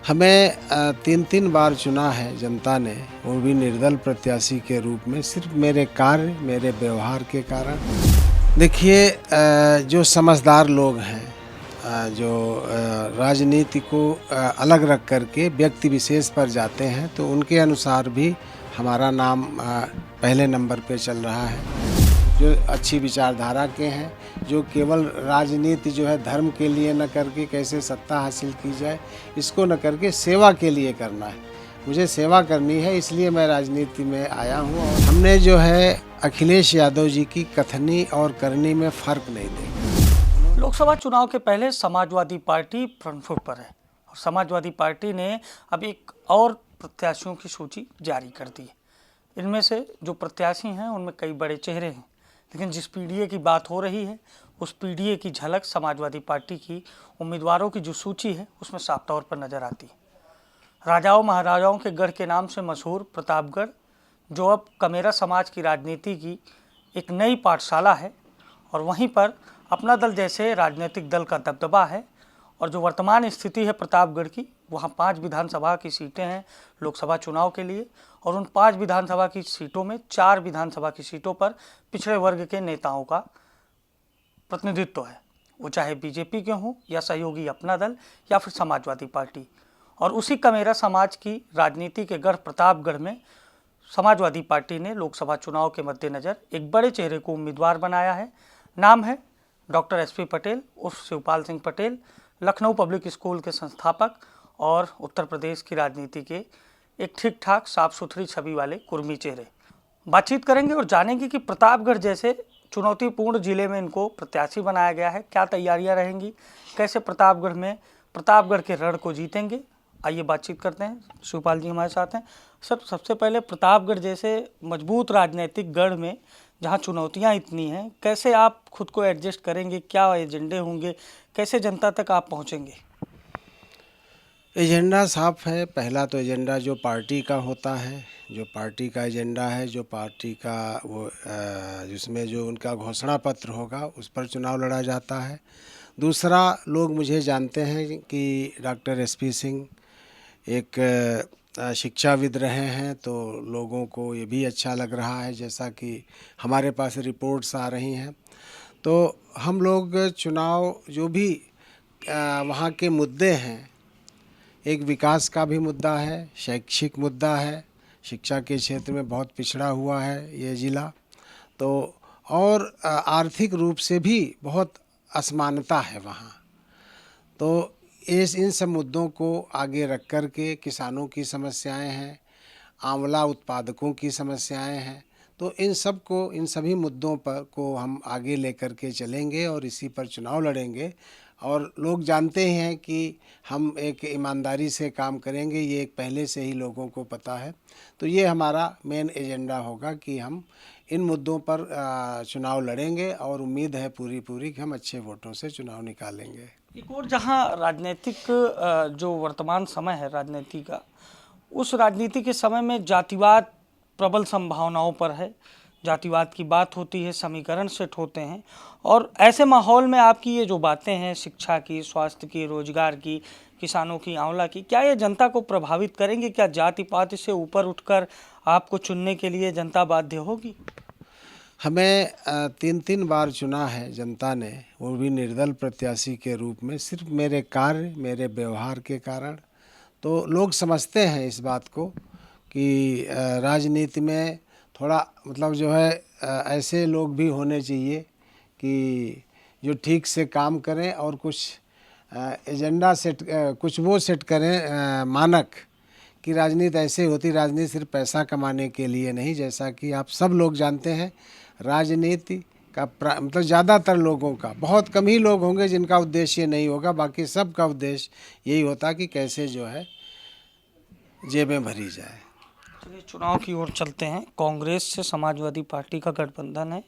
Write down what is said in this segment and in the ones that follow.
हमें 3-3 बार चुना है जनता ने, वो भी निर्दल प्रत्याशी के रूप में, सिर्फ मेरे कार्य, मेरे व्यवहार के कारण। देखिए, जो समझदार लोग हैं, जो राजनीति को अलग रख करके व्यक्ति विशेष पर जाते हैं, तो उनके अनुसार भी हमारा नाम पहले नंबर पे चल रहा है। जो अच्छी विचारधारा के हैं, जो केवल राजनीति जो है धर्म के लिए न करके कैसे सत्ता हासिल की जाए, इसको न करके सेवा के लिए करना है। मुझे सेवा करनी है, इसलिए मैं राजनीति में आया हूँ। और हमने जो है अखिलेश यादव जी की कथनी और करनी में फ़र्क नहीं देखा। लोकसभा चुनाव के पहले समाजवादी पार्टी फ्रंट फुट पर है और समाजवादी पार्टी ने अब एक और प्रत्याशियों की सूची जारी कर दी है। इनमें से जो प्रत्याशी हैं उनमें कई बड़े चेहरे हैं, लेकिन जिस पीडीए की बात हो रही है उस पीडीए की झलक समाजवादी पार्टी की उम्मीदवारों की जो सूची है उसमें साफ तौर पर नजर आती है। राजाओं महाराजाओं के गढ़ के नाम से मशहूर प्रतापगढ़, जो अब कमेरा समाज की राजनीति की एक नई पाठशाला है, और वहीं पर अपना दल जैसे राजनीतिक दल का दबदबा है। और जो वर्तमान स्थिति है प्रतापगढ़ की, वहाँ 5 विधानसभा की सीटें हैं लोकसभा चुनाव के लिए, और उन 5 विधानसभा की सीटों में 4 विधानसभा की सीटों पर पिछड़े वर्ग के नेताओं का प्रतिनिधित्व है, वो चाहे बीजेपी के हों या सहयोगी अपना दल या फिर समाजवादी पार्टी। और उसी कमेरा समाज की राजनीति के गढ़ प्रतापगढ़ में समाजवादी पार्टी ने लोकसभा चुनाव के मद्देनज़र एक बड़े चेहरे को उम्मीदवार बनाया है। नाम है डॉक्टर एसपी पटेल उर्फ शिवपाल सिंह पटेल, लखनऊ पब्लिक स्कूल के संस्थापक और उत्तर प्रदेश की राजनीति के एक ठीक ठाक साफ सुथरी छवि वाले कुर्मी चेहरे। बातचीत करेंगे और जानेंगे कि प्रतापगढ़ जैसे चुनौतीपूर्ण जिले में इनको प्रत्याशी बनाया गया है, क्या तैयारियां रहेंगी, कैसे प्रतापगढ़ के रण को जीतेंगे। आइए बातचीत करते हैं। शिवपाल जी हमारे साथ हैं। सर, सबसे पहले प्रतापगढ़ जैसे मजबूत राजनीतिक गढ़ में जहां चुनौतियां इतनी हैं, कैसे आप खुद को एडजस्ट करेंगे, क्या एजेंडे होंगे, कैसे जनता तक आप पहुंचेंगे? एजेंडा साफ है। पहला तो एजेंडा जो पार्टी का होता है, जो पार्टी का एजेंडा है, जो पार्टी का वो जिसमें जो उनका घोषणा पत्र होगा उस पर चुनाव लड़ा जाता है। दूसरा, लोग मुझे जानते हैं कि डॉक्टर एसपी सिंह एक शिक्षाविद रहे हैं, तो लोगों को ये भी अच्छा लग रहा है, जैसा कि हमारे पास रिपोर्ट्स आ रही हैं। तो हम लोग चुनाव जो भी वहाँ के मुद्दे हैं, एक विकास का भी मुद्दा है, शैक्षिक मुद्दा है, शिक्षा के क्षेत्र में बहुत पिछड़ा हुआ है ये ज़िला, तो और आर्थिक रूप से भी बहुत असमानता है वहाँ। तो इन सब मुद्दों को आगे रख कर के किसानों की समस्याएं हैं, आंवला उत्पादकों की समस्याएं हैं, तो इन सभी मुद्दों पर को हम आगे लेकर के चलेंगे और इसी पर चुनाव लड़ेंगे। और लोग जानते हैं कि हम एक ईमानदारी से काम करेंगे, ये एक पहले से ही लोगों को पता है। तो ये हमारा मेन एजेंडा होगा कि हम इन मुद्दों पर चुनाव लड़ेंगे और उम्मीद है पूरी कि हम अच्छे वोटों से चुनाव निकालेंगे। एक और जहां राजनीतिक जो वर्तमान समय है राजनीति का, उस राजनीति के समय में जातिवाद प्रबल संभावनाओं पर है। जातिवाद की बात होती है, समीकरण सेट होते हैं, और ऐसे माहौल में आपकी ये जो बातें हैं शिक्षा की, स्वास्थ्य की, रोजगार की, किसानों की, आंवला की, क्या ये जनता को प्रभावित करेंगे? क्या जाति पाति से ऊपर उठकर आपको चुनने के लिए जनता बाध्य होगी? हमें 3-3 बार चुना है जनता ने, वो भी निर्दल प्रत्याशी के रूप में, सिर्फ मेरे कार्य, मेरे व्यवहार के कारण। तो लोग समझते हैं इस बात को कि राजनीति में थोड़ा मतलब जो है ऐसे लोग भी होने चाहिए कि जो ठीक से काम करें और कुछ एजेंडा सेट कुछ वो सेट करें, मानक कि राजनीति ऐसे होती। राजनीति सिर्फ पैसा कमाने के लिए नहीं, जैसा कि आप सब लोग जानते हैं। राजनीति का मतलब ज़्यादातर लोगों का, बहुत कम ही लोग होंगे जिनका उद्देश्य नहीं होगा, बाकी सब का उद्देश्य यही होता कि कैसे जो है जेबें भरी जाए। चलिए चुनाव की ओर चलते हैं। कांग्रेस से समाजवादी पार्टी का गठबंधन है।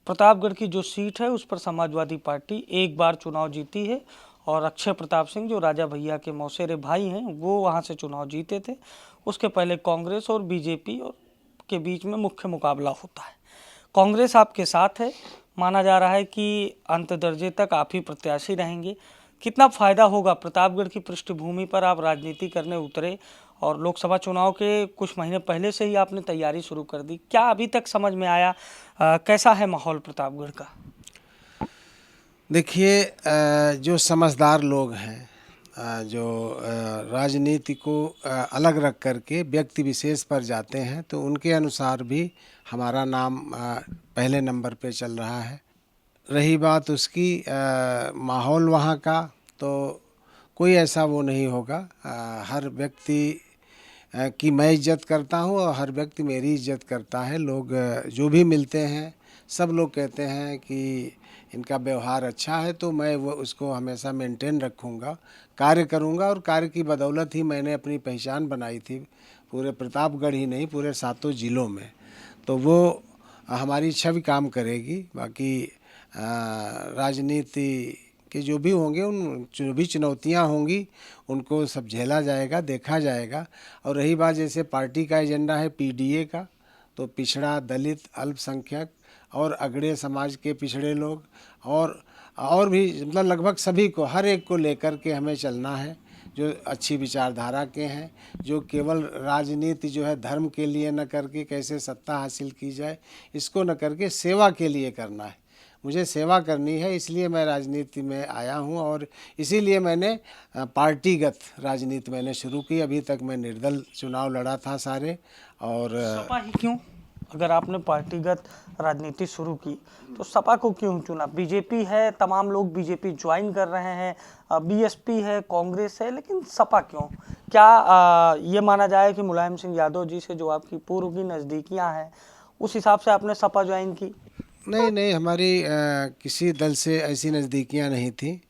प्रतापगढ़ की जो सीट है उस पर समाजवादी पार्टी एक बार चुनाव जीती है, और अक्षय प्रताप सिंह जो राजा भैया के मौसेरे भाई हैं वो वहां से चुनाव जीते थे। उसके पहले कांग्रेस और बीजेपी के बीच में मुख्य मुकाबला होता है। कांग्रेस आपके साथ है, माना जा रहा है कि अंत दर्जे तक आप ही प्रत्याशी रहेंगे। कितना फायदा होगा प्रतापगढ़ की पृष्ठभूमि पर आप राजनीति करने उतरे और लोकसभा चुनाव के कुछ महीने पहले से ही आपने तैयारी शुरू कर दी, क्या अभी तक समझ में आया? कैसा है माहौल प्रतापगढ़ का? देखिए, जो समझदार लोग हैं, जो राजनीति को अलग रख करके व्यक्ति विशेष पर जाते हैं, तो उनके अनुसार भी हमारा नाम पहले नंबर पे चल रहा है। रही बात उसकी माहौल वहाँ का, तो कोई ऐसा वो नहीं होगा। हर व्यक्ति की मैं इज्जत करता हूँ और हर व्यक्ति मेरी इज्जत करता है। लोग जो भी मिलते हैं सब लोग कहते हैं कि इनका व्यवहार अच्छा है, तो मैं वो उसको हमेशा मेंटेन रखूँगा, कार्य करूँगा। और कार्य की बदौलत ही मैंने अपनी पहचान बनाई थी पूरे प्रतापगढ़ ही नहीं, पूरे 7 जिलों में। तो वो हमारी छवि काम करेगी। बाकी राजनीति के जो भी होंगे, उन जो भी चुनौतियां होंगी उनको सब झेला जाएगा, देखा जाएगा। और रही बात, जैसे पार्टी का एजेंडा है पीडीए का, तो पिछड़ा, दलित, अल्पसंख्यक और अगड़े समाज के पिछड़े लोग और भी मतलब लगभग सभी को, हर एक को लेकर के हमें चलना है। जो अच्छी विचारधारा के हैं, जो केवल राजनीति जो है धर्म के लिए न करके कैसे सत्ता हासिल की जाए, इसको न करके सेवा के लिए करना है। मुझे सेवा करनी है, इसलिए मैं राजनीति में आया हूं और इसीलिए मैंने पार्टीगत राजनीति मैंने शुरू की। अभी तक मैं निर्दल चुनाव लड़ा था सारे। और सपा ही क्यों? अगर आपने पार्टीगत राजनीति शुरू की तो सपा को क्यों चुना? बीजेपी है, तमाम लोग बीजेपी ज्वाइन कर रहे हैं, बीएसपी है, कांग्रेस है, लेकिन सपा क्यों? क्या ये माना जाए कि मुलायम सिंह यादव जी से जो आपकी पूर्व की नज़दीकियां हैं, उस हिसाब से आपने सपा ज्वाइन की? नहीं नहीं, हमारी किसी दल से ऐसी नज़दीकियां नहीं थी।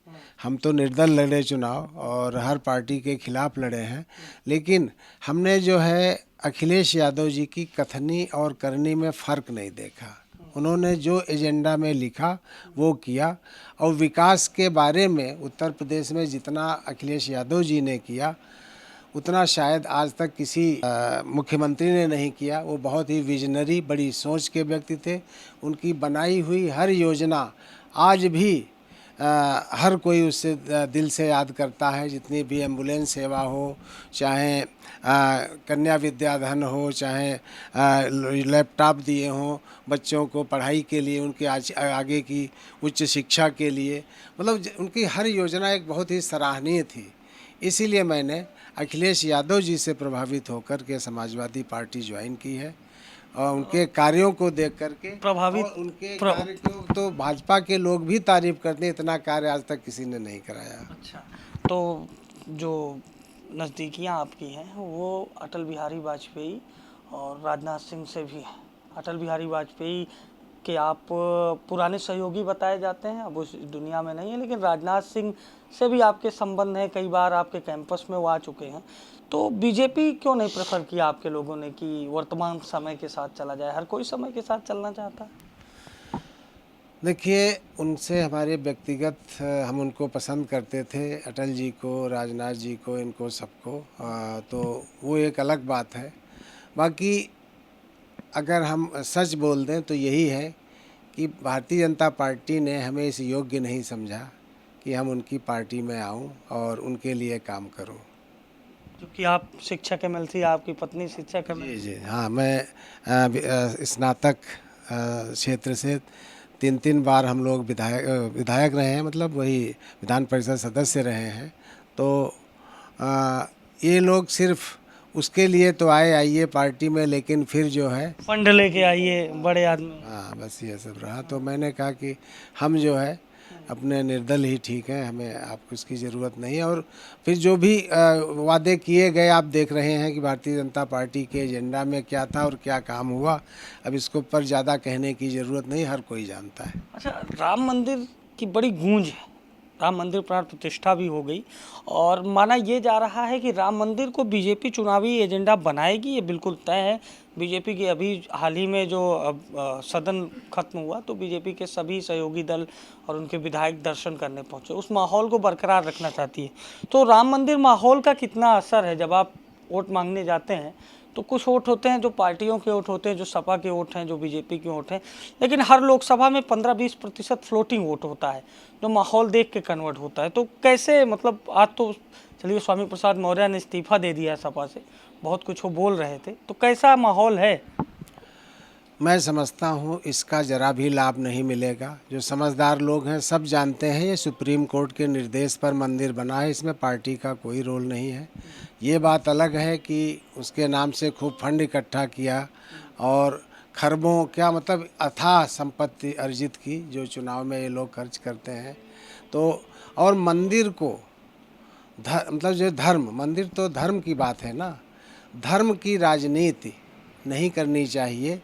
हम तो निर्दल लड़े चुनाव और हर पार्टी के खिलाफ लड़े हैं। लेकिन हमने जो है अखिलेश यादव जी की कथनी और करनी में फ़र्क नहीं देखा। उन्होंने जो एजेंडा में लिखा वो किया। और विकास के बारे में उत्तर प्रदेश में जितना अखिलेश यादव जी ने किया, उतना शायद आज तक किसी मुख्यमंत्री ने नहीं किया। वो बहुत ही विजनरी, बड़ी सोच के व्यक्ति थे। उनकी बनाई हुई हर योजना आज भी हर कोई उससे दिल से याद करता है। जितनी भी एम्बुलेंस सेवा हो, चाहे कन्या विद्याधन हो, चाहे लैपटॉप दिए हों बच्चों को पढ़ाई के लिए, उनके आगे की उच्च शिक्षा के लिए, मतलब उनकी हर योजना एक बहुत ही सराहनीय थी। इसीलिए मैंने अखिलेश यादव जी से प्रभावित होकर के समाजवादी पार्टी ज्वाइन की है। और उनके कार्यों को देख करके प्रभावित, और उनके कार्य को तो भाजपा के लोग भी तारीफ करते हैं। इतना कार्य आज तक किसी ने नहीं कराया। अच्छा, तो जो नज़दीकियां आपकी हैं वो अटल बिहारी वाजपेयी और राजनाथ सिंह से भी हैं। अटल बिहारी वाजपेयी के आप पुराने सहयोगी बताए जाते हैं, अब उस दुनिया में नहीं है, लेकिन राजनाथ सिंह से भी आपके संबंध हैं, कई बार आपके कैंपस में वो आ चुके हैं। तो बीजेपी क्यों नहीं प्रेफर किया आपके लोगों ने कि वर्तमान समय के साथ चला जाए? हर कोई समय के साथ चलना चाहता है। देखिए, उनसे हमारे व्यक्तिगत हम उनको पसंद करते थे, अटल जी को, राजनाथ जी को, इनको सबको। तो वो एक अलग बात है। बाकी अगर हम सच बोल दें तो यही है कि भारतीय जनता पार्टी ने हमें इस योग्य नहीं समझा कि हम उनकी पार्टी में आऊं और उनके लिए काम करूं। क्योंकि आप शिक्षक MLC, आपकी पत्नी शिक्षक है। जी जी हाँ, मैं स्नातक क्षेत्र से 3 बार हम लोग विधायक रहे हैं, मतलब वही विधान परिषद सदस्य रहे हैं। तो ये लोग सिर्फ उसके लिए तो आइए पार्टी में, लेकिन फिर जो है फंड लेके आइए बड़े आदमी। हाँ, बस ये सब रहा। तो मैंने कहा कि हम जो है अपने निर्दल ही ठीक है, हमें आपको इसकी ज़रूरत नहीं है। और फिर जो भी वादे किए गए आप देख रहे हैं कि भारतीय जनता पार्टी के एजेंडा में क्या था और क्या काम हुआ। अब इसको पर ज़्यादा कहने की ज़रूरत नहीं, हर कोई जानता है। अच्छा, राम मंदिर की बड़ी गूंज है, राम मंदिर प्राण प्रतिष्ठा भी हो गई और माना ये जा रहा है कि राम मंदिर को बीजेपी चुनावी एजेंडा बनाएगी, ये बिल्कुल तय है। बीजेपी के अभी हाल ही में जो सदन खत्म हुआ तो बीजेपी के सभी सहयोगी दल और उनके विधायक दर्शन करने पहुंचे, उस माहौल को बरकरार रखना चाहती है। तो राम मंदिर माहौल का कितना असर है जब आप वोट मांगने जाते हैं, तो कुछ वोट होते हैं जो पार्टियों के वोट होते हैं, जो सपा के वोट हैं, जो बीजेपी के वोट हैं, लेकिन हर लोकसभा में 15-20% फ्लोटिंग वोट होता है जो माहौल देख के कन्वर्ट होता है। तो कैसे, मतलब आज तो चलिए स्वामी प्रसाद मौर्य ने इस्तीफा दे दिया सपा से, बहुत कुछ वो बोल रहे थे, तो कैसा माहौल है? मैं समझता हूँ इसका ज़रा भी लाभ नहीं मिलेगा। जो समझदार लोग हैं सब जानते हैं ये सुप्रीम कोर्ट के निर्देश पर मंदिर बना है, इसमें पार्टी का कोई रोल नहीं है। ये बात अलग है कि उसके नाम से खूब फंड इकट्ठा किया और खरबों, क्या मतलब अथाह संपत्ति अर्जित की जो चुनाव में ये लोग खर्च करते हैं। तो और मंदिर को मतलब जो धर्म, मंदिर तो धर्म की बात है ना, धर्म की राजनीति नहीं करनी चाहिए।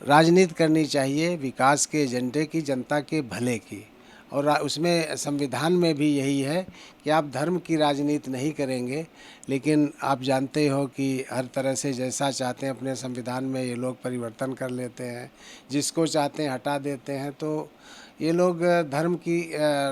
राजनीति करनी चाहिए विकास के एजेंडे की, जनता के भले की। और उसमें संविधान में भी यही है कि आप धर्म की राजनीति नहीं करेंगे। लेकिन आप जानते हो कि हर तरह से जैसा चाहते हैं अपने संविधान में ये लोग परिवर्तन कर लेते हैं, जिसको चाहते हैं हटा देते हैं। तो ये लोग धर्म की,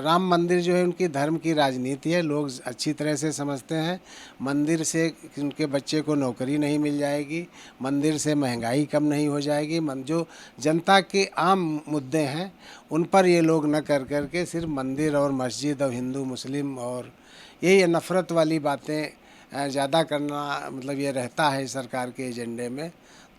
राम मंदिर जो है उनकी धर्म की राजनीति है, लोग अच्छी तरह से समझते हैं। मंदिर से उनके बच्चे को नौकरी नहीं मिल जाएगी, मंदिर से महंगाई कम नहीं हो जाएगी। जो जनता के आम मुद्दे हैं उन पर ये लोग न कर कर के सिर्फ मंदिर और मस्जिद और हिंदू मुस्लिम और ये नफ़रत वाली बातें ज़्यादा करना, मतलब ये रहता है सरकार के एजेंडे में।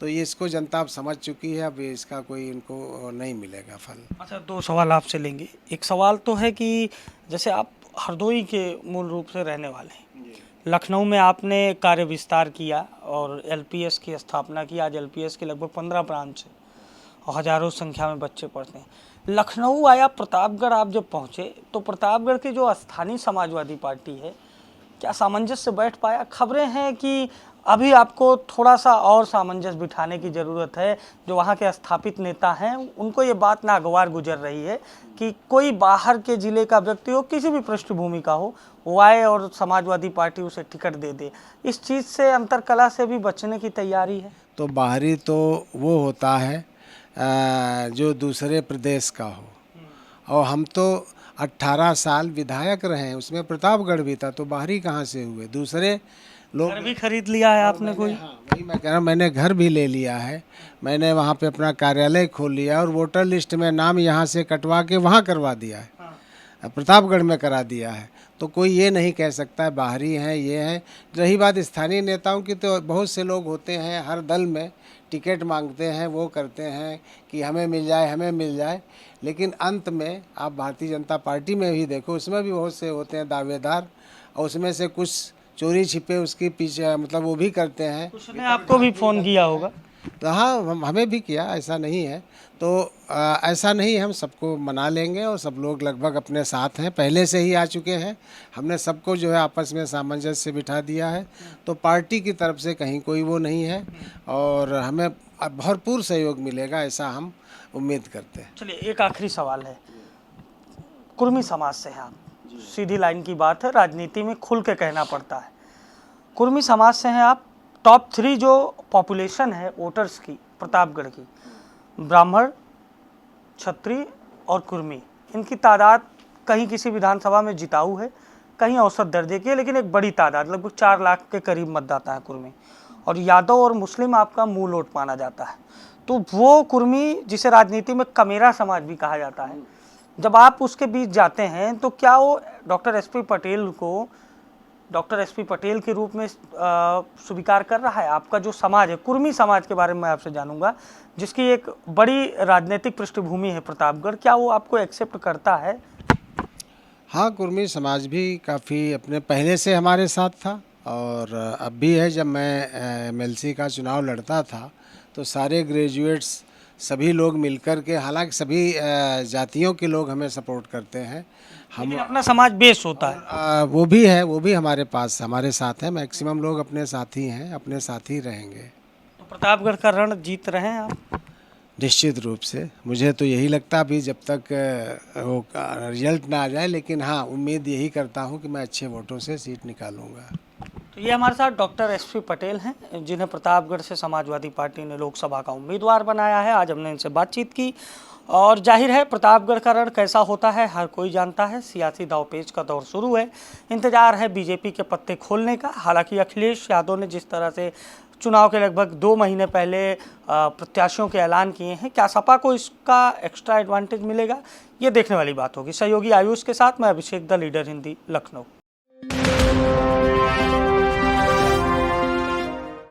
तो ये इसको जनता अब समझ चुकी है, अब इसका कोई इनको नहीं मिलेगा फल। अच्छा, दो सवाल आपसे लेंगे। एक सवाल तो है कि जैसे आप हरदोई के मूल रूप से रहने वाले हैं, लखनऊ में आपने कार्य विस्तार किया और एलपीएस की स्थापना की। आज एलपीएस के लगभग 15 ब्रांच है और हज़ारों संख्या में बच्चे पढ़ते हैं। लखनऊ आया प्रतापगढ़ आप जब पहुँचे तो प्रतापगढ़ की जो स्थानीय समाजवादी पार्टी है, क्या सामंजस्य बैठ पाया? खबरें हैं कि अभी आपको थोड़ा सा और सामंजस्य बिठाने की ज़रूरत है। जो वहाँ के स्थापित नेता हैं उनको ये बात नागवार गुजर रही है कि कोई बाहर के ज़िले का व्यक्ति हो, किसी भी पृष्ठभूमि का हो, वो आए और समाजवादी पार्टी उसे टिकट दे दे। इस चीज़ से, अंतरकला से भी बचने की तैयारी है। तो बाहरी तो वो होता है जो दूसरे प्रदेश का हो, और हम तो 18 साल विधायक रहे हैं, उसमें प्रतापगढ़ भी था, तो बाहरी कहाँ से हुए? दूसरे लोग। घर भी खरीद लिया है आपने कोई? हाँ, वही मैं कह रहा हूँ, मैंने घर भी ले लिया है, मैंने वहाँ पे अपना कार्यालय खोल लिया और वोटर लिस्ट में नाम यहाँ से कटवा के वहाँ करवा दिया है, प्रतापगढ़ में करा दिया है। तो कोई ये नहीं कह सकता है बाहरी हैं ये हैं। रही बात स्थानीय नेताओं की, तो बहुत से लोग होते हैं हर दल में टिकट मांगते हैं, वो करते हैं कि हमें मिल जाए, हमें मिल जाए। लेकिन अंत में आप भारतीय जनता पार्टी में भी देखो, उसमें भी बहुत से होते हैं दावेदार, और उसमें से कुछ चोरी छिपे उसके पीछे, मतलब वो भी करते हैं। उसने आपको भी फ़ोन किया होगा? तो हाँ, हमें भी किया, ऐसा नहीं है। तो ऐसा नहीं, हम सबको मना लेंगे और सब लोग लगभग अपने साथ हैं, पहले से ही आ चुके हैं। हमने सबको जो है आपस में सामंजस्य बिठा दिया है। तो पार्टी की तरफ से कहीं कोई वो नहीं है और हमें भरपूर सहयोग मिलेगा, ऐसा हम उम्मीद करते हैं। चलिए, एक आखिरी सवाल है। कुर्मी समाज से हैं आप, सीधी लाइन की बात है, राजनीति में खुल के कहना पड़ता है। कुर्मी समाज से हैं आप। टॉप 3 जो पॉपुलेशन है वोटर्स की प्रतापगढ़ की, ब्राह्मण, क्षत्रिय और कुर्मी, इनकी तादाद कहीं किसी विधानसभा में जिताऊ है, कहीं औसत दर्जे की है, लेकिन एक बड़ी तादाद, लगभग 4 लाख के करीब मतदाता है कुर्मी। और यादव और मुस्लिम आपका मूल वोट माना जाता है। तो वो कुर्मी, जिसे राजनीति में कमेरा समाज भी कहा जाता है, जब आप उसके बीच जाते हैं तो क्या वो डॉक्टर एसपी पटेल को डॉक्टर एसपी पटेल के रूप में स्वीकार कर रहा है? आपका जो समाज है, कुर्मी समाज के बारे में मैं आपसे जानूंगा, जिसकी एक बड़ी राजनीतिक पृष्ठभूमि है प्रतापगढ़, क्या वो आपको एक्सेप्ट करता है? हाँ, कुर्मी समाज भी काफ़ी अपने पहले से हमारे साथ था और अब भी है। जब मैं एमएलसी का चुनाव लड़ता था तो सारे ग्रेजुएट्स, सभी लोग मिलकर के, हालांकि सभी जातियों के लोग हमें सपोर्ट करते हैं। हम अपना समाज बेस होता है। वो भी है, वो भी हमारे पास, हमारे साथ है। मैक्सिमम लोग अपने साथी हैं, अपने साथी रहेंगे। तो प्रतापगढ़ का रण जीत रहे हैं आप? निश्चित रूप से, मुझे तो यही लगता अभी जब तक वो रिजल्ट ना आ जाए, लेकिन हाँ, उम्मीद यही करता हूँ कि मैं अच्छे वोटों से सीट निकालूंगा। तो ये हमारे साथ डॉक्टर एसपी पटेल हैं, जिन्हें प्रतापगढ़ से समाजवादी पार्टी ने लोकसभा का उम्मीदवार बनाया है। आज हमने इनसे बातचीत की और जाहिर है प्रतापगढ़ का रण कैसा होता है हर कोई जानता है। सियासी दांवपेच का दौर शुरू है। इंतजार है बीजेपी के पत्ते खोलने का। हालांकि अखिलेश यादव ने जिस तरह से चुनाव के लगभग 2 महीने पहले प्रत्याशियों के ऐलान किए हैं, क्या सपा को इसका एक्स्ट्रा एडवांटेज मिलेगा, ये देखने वाली बात होगी। सहयोगी आयुष के साथ मैं अभिषेक द लीडर हिंदी, लखनऊ।